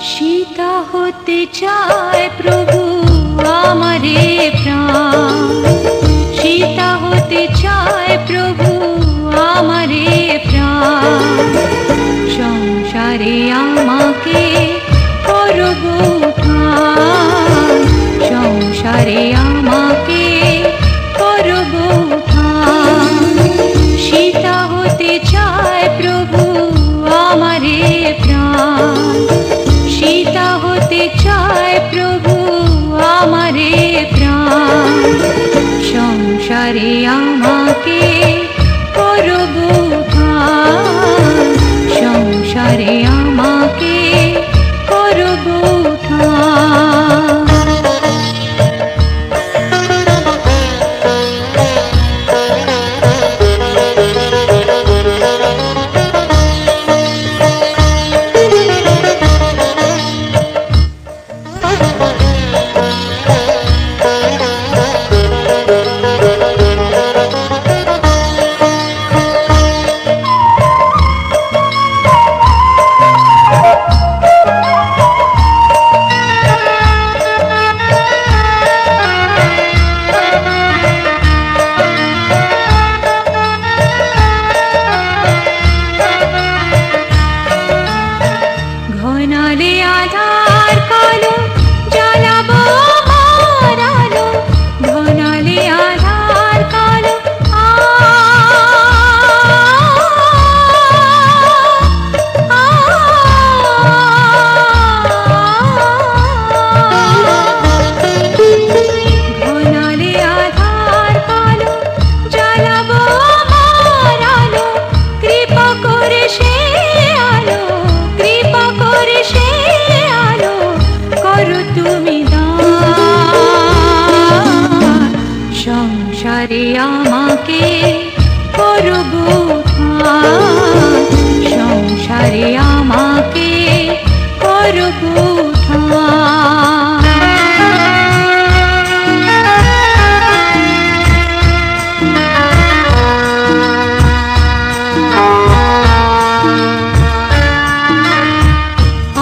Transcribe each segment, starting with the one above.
सीता होते चाय प्रभु आमारे प्राण, सीता होते चाय प्रभु आमारे प्राण। संसारे आमाके करब उद्धार, संसारे आमाके करब उद्धार। सीता होते चाय प्रभु आमारे प्राण, सीता होते चाय प्रभु आमारे प्राण। संसारे आमाके करब उद्धार, संसारे आमाके करब उद्धार। संसारे आमाके करब उद्धार, संसारे आमाके करब उद्धार।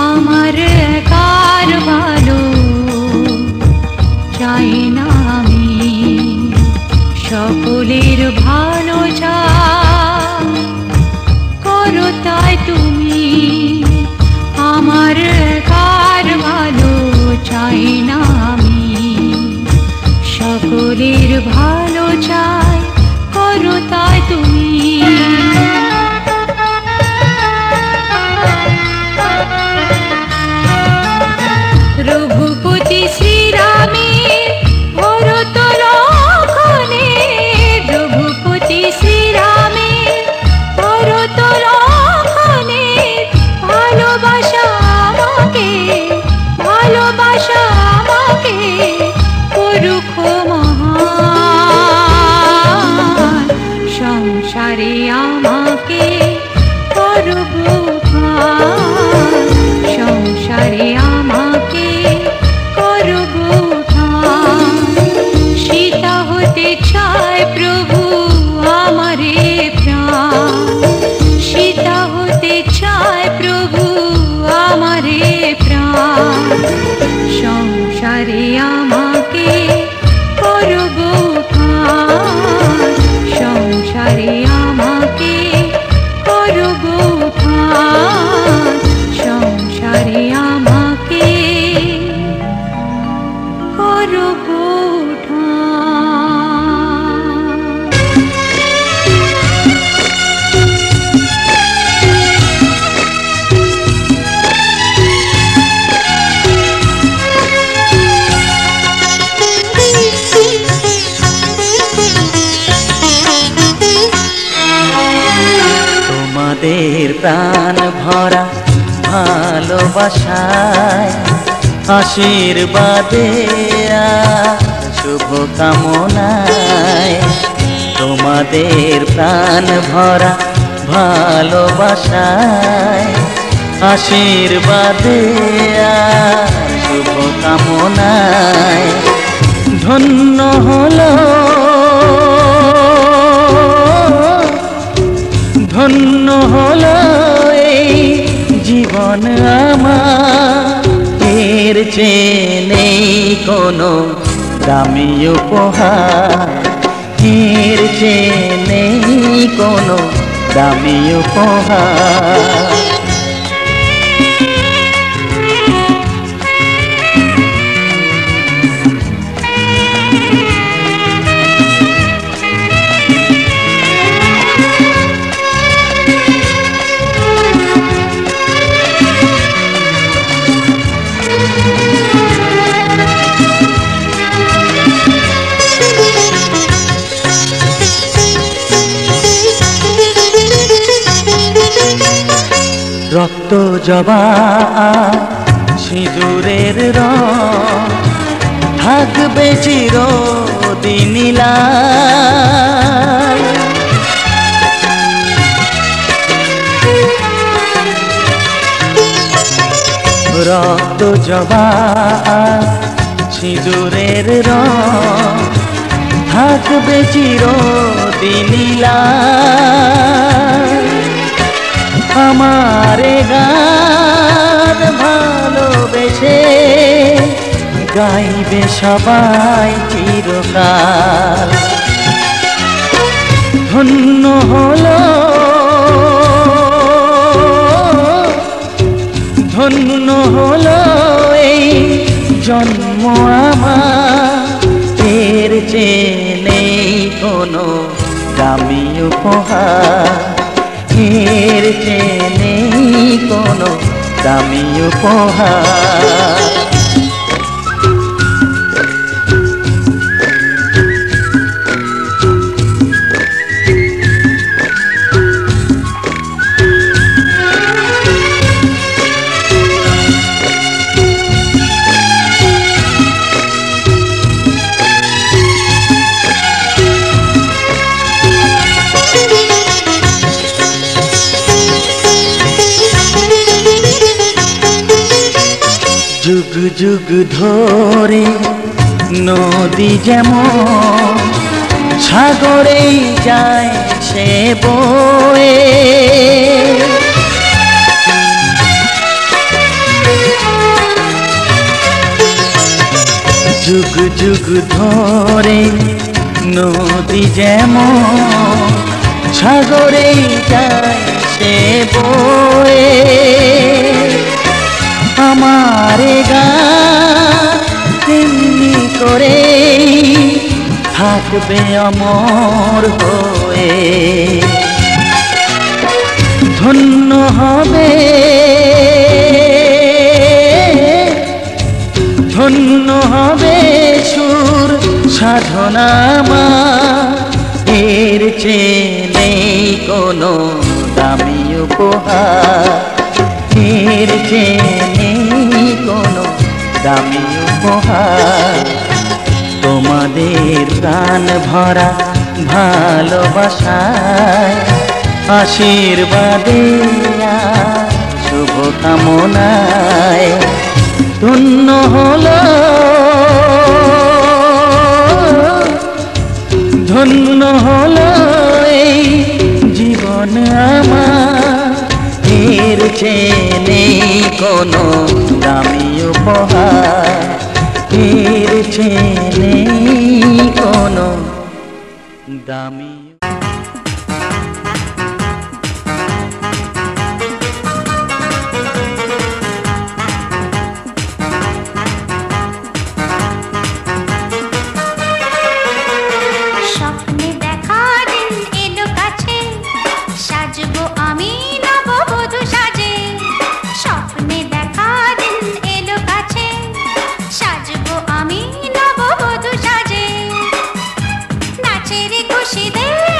আমার একার ভালো চাই না আমি, সকলের ভালো চাই করো তাই তুমি। আমার একার ভালো চাই না আমি, সকলের ভালো চাই করো তাই তুমি। রঘুপতি শ্রীরামের ভরত লক্ষণে, রঘুপতি শ্রীরামের ভরত লক্ষণে ভালোবাসা আমাকে, ভালোবাসা আমাকে করুক মহান। সংসারে আমাকে করব উদ্ধার, সংসারে আমাকে করব উদ্ধার। सीता होते चाय प्रभु आमारे प्राण, सीता होते चाय प्रभु आमारे प्राण। संसारे आमाके करब उद्धार, संसारे आमाके करब उद्धार, संसारे आमाके करब তোমাদের প্রাণ ভরা ভালোবাসায় আশীর্বাদে আর শুভ কামনায় তোমাদের প্রাণ ভরা ভালোবাসায় আশীর্বাদে আর শুভ কামনায় ধন্য হলো ধন্য হলো এই জীবন আমার এর চেয়ে নেই কোনো দামি উপহার এর চেয়ে নেই কোনো দামি উপহার রক্ত জবা সিঁদুরের রং থাকবে চিরদিন লাল রক্ত জবা সিঁদুরের রং থাকবে চিরদিন লাল আমারে গান ভালোবেসে গাইবে সবাই চিরকাল ধন্য হলো ধন্য হলো এই জন্ম আমার এর চেয়ে নেই কোনো দামি উপহার এর চেয়ে নেই কোনো দামি উপহার যুগ যুগ ধরে নদী যেমন সাগরেই যায় সে বয়ে যুগ যুগ ধরে নদী যেমন সাগরেই যায় সে বয়ে আমারে গান তেমনি করে থাকবে অমর হয়ে ধন্য হবে ধন্য হবে সুর সাধনা এর চেয়ে নেই কোনো দামি উপহার এর চেয়ে নেই কোনো দামি উপহার তোমাদের প্রাণ ভরা ভালোবাসায় আশীর্বাদে শুভ কামনায় ধন্য হলো ধন্য হলো এই জীবন আমার এর চেয়ে নেই কোনো দামি উপহার এর চেয়ে নেই কোনো দামি খুশি দে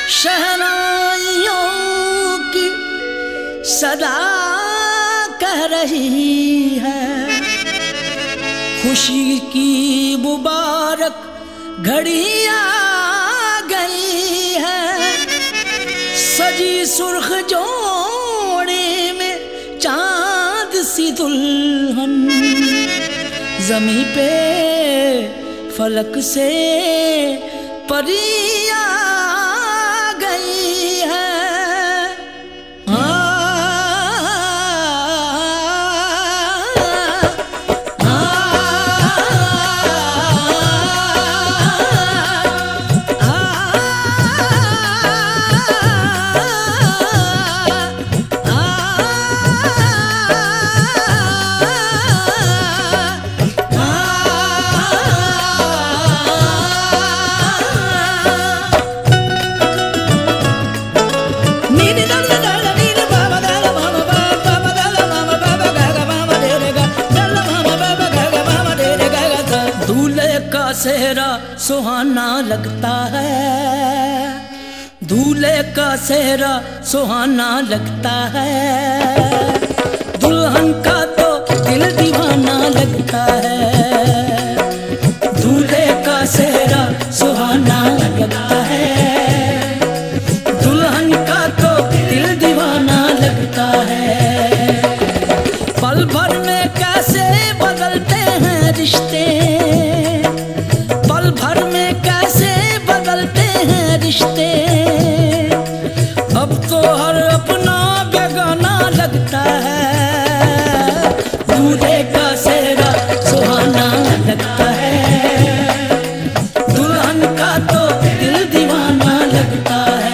शहनाइयों की सदा कह रही है, खुशी की मुबारक घड़ी आ गई है। सजी सुर्ख जोड़े में चांद सी दुल्हन, ज़मीं पे फलक से परी आ गई है। सेहरा सुहाना लगता है, दूल्हे का सेहरा सुहाना लगता है। दुल्हन का तो दिल दीवाना लगता है, दूल्हे का सेहरा सुहाना लगता है। दुल्हन का तो दिल दीवाना लगता है। पल भर में कैसे बदलते हैं रिश्ते, भर में कैसे बदलते हैं रिश्ते। अब तो हर अपना बेगाना लगता है, दूल्हे का सेहरा सुहाना लगता है। दुल्हन का तो दिल दीवाना लगता है।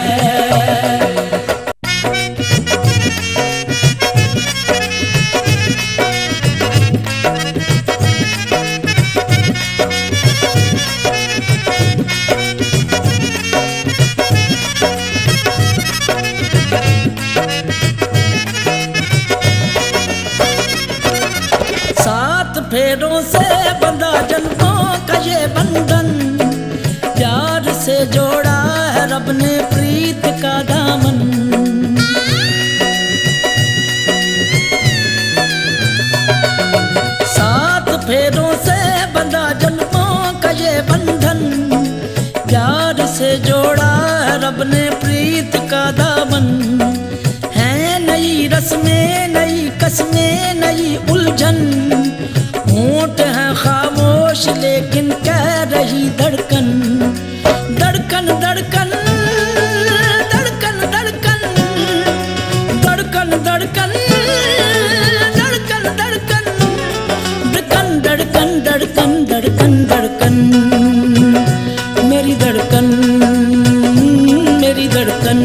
फेरों से बंधा जन्मों का ये बंधन, प्यार से जोड़ा है रब ने प्रीत का दामन। सात फेरों से बंधा जन्मों का ये बंधन, प्यार से जोड़ा है रब ने प्रीत का दामन। है नई रस्में, नई कस्में, नई उलझन, होंठ है खामोश लेकिन कह रही धड़कन। धड़कन धड़कन धड़कन धड़कन धड़कन धड़कन धड़कन धड़कन धड़कन धड़कन धड़कन धड़कन मेरी धड़कन मेरी धड़कन।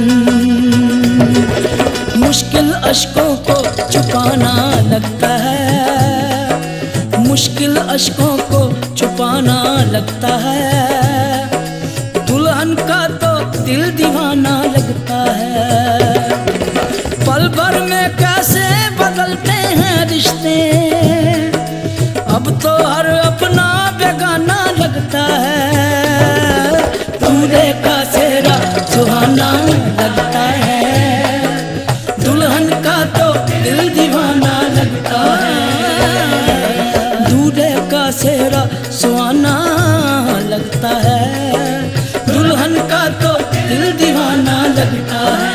मुश्किल अश्कों को छुपाना लगता है, मुश्किल अश्कों को छुपाना लगता है। दुल्हन का तो दिल दीवाना लगता है। पल भर में कैसे बदलते हैं रिश्ते, अब तो हर अपना बेगाना लगता है। दूल्हे का सेहरा सुहाना लगता है, दुल्हन का तो दिल दीवाना लगता है। दूल्हे का सेहरा सुहाना लगता है, दुल्हन का तो दिल दीवाना लगता है।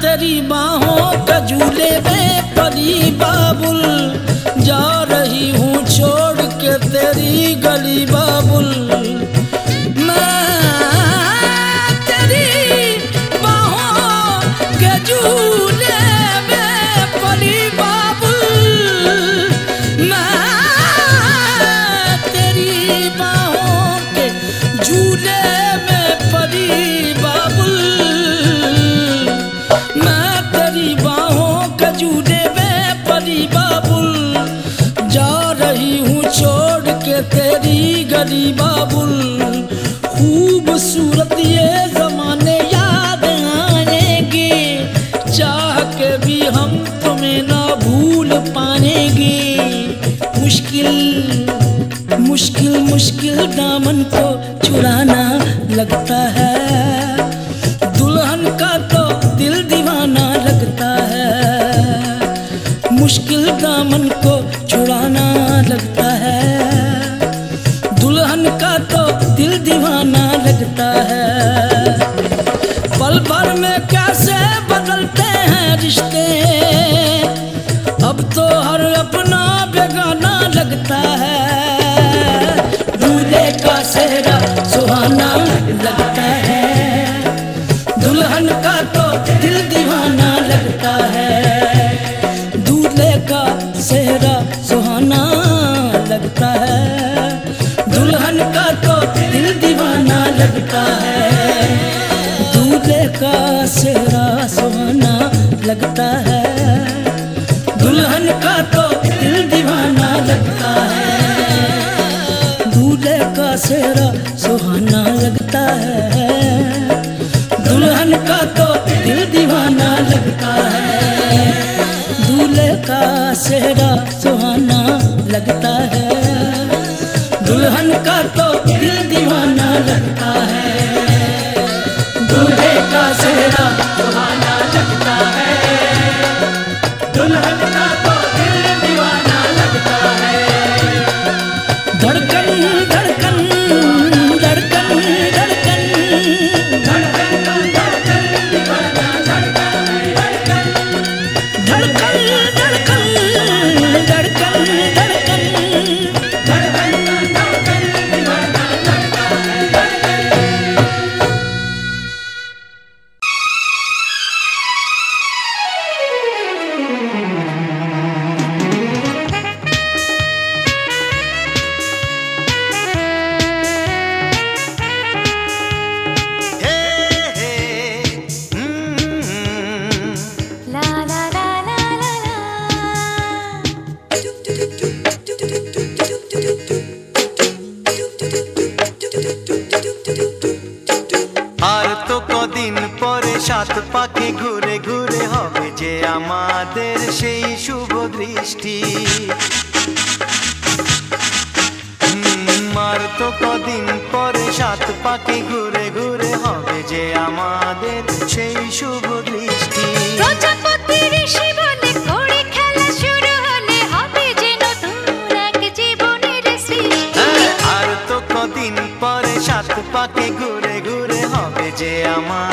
तेरी बाहों का झूले में परी बाबुल, जा रही हूँ छोड़ के तेरी गली बाबुल। मैं तेरी बाहों के झूले में परी बाबुल, मैं तेरी बाहों के झूले में परी बाबुल। बाहों का झूले में परी बाबुल, तेरी गली बाबुल, खूबसूरत ये जमाने याद आएंगे, चाह के भी हम तुम्हें ना भूल पाएंगे। मुश्किल मुश्किल मुश्किल दामन को छुड़ाना लगता है, दुल्हन का तो दिल दीवाना लगता है। मुश्किल दामन को छुड़ाना लगता है, दुल्हन का तो दिल दीवाना लगता है। पल भर में कैसे बदलते हैं रिश्ते, अब तो हर अपना बेगाना लगता है। दूल्हे का सेहरा सुहाना लगता है, दुल्हन का तो दिल दीवाना लगता है। दूल्हे का सेहरा सुहाना लगता है, दुल्हन का तो दिल दीवाना लगता है। दूल्हे का सेहरा सुहाना लगता है, दुल्हन का तो दिल दीवाना लगता है। दूल्हे का सेहरा सुहाना लगता है, दुल्हन का तो दिल दीवाना लगता है। दूल्हे का सेहरा सुहाना लगता है, दुल्हन का तो दिल दीवाना लगता है। दूल्हे का सेहरा सुहाना लगता है, दुल्हन का तो दिल दीवाना लगता है। धड़कन धड़कन धड़कन धड़कन धड़कन धड़कन दीवाना लगता है। धड़कन धड़कन धड़कन धड़कन धड़कन धड़कन दीवाना लगता है। La la la la la la. আর তো কদিন পরে সাত পাখি ঘুরে ঘুরে হবে যে আমাদের সেই শুভ দৃষ্টি। আর তো কদিন পরে সাত পাখি ঘুরে ঘুরে হবে যে আমাদের সেই শুভ দৃষ্টি। প্রজাপতি ঋষি বলে করে খেলা শুরু হলে হবে যে নতুন এক জীবনের সৃষ্টি। আর তো কদিন পরে সাত পাখি ঘুরে ঘুরে হবে যে আমার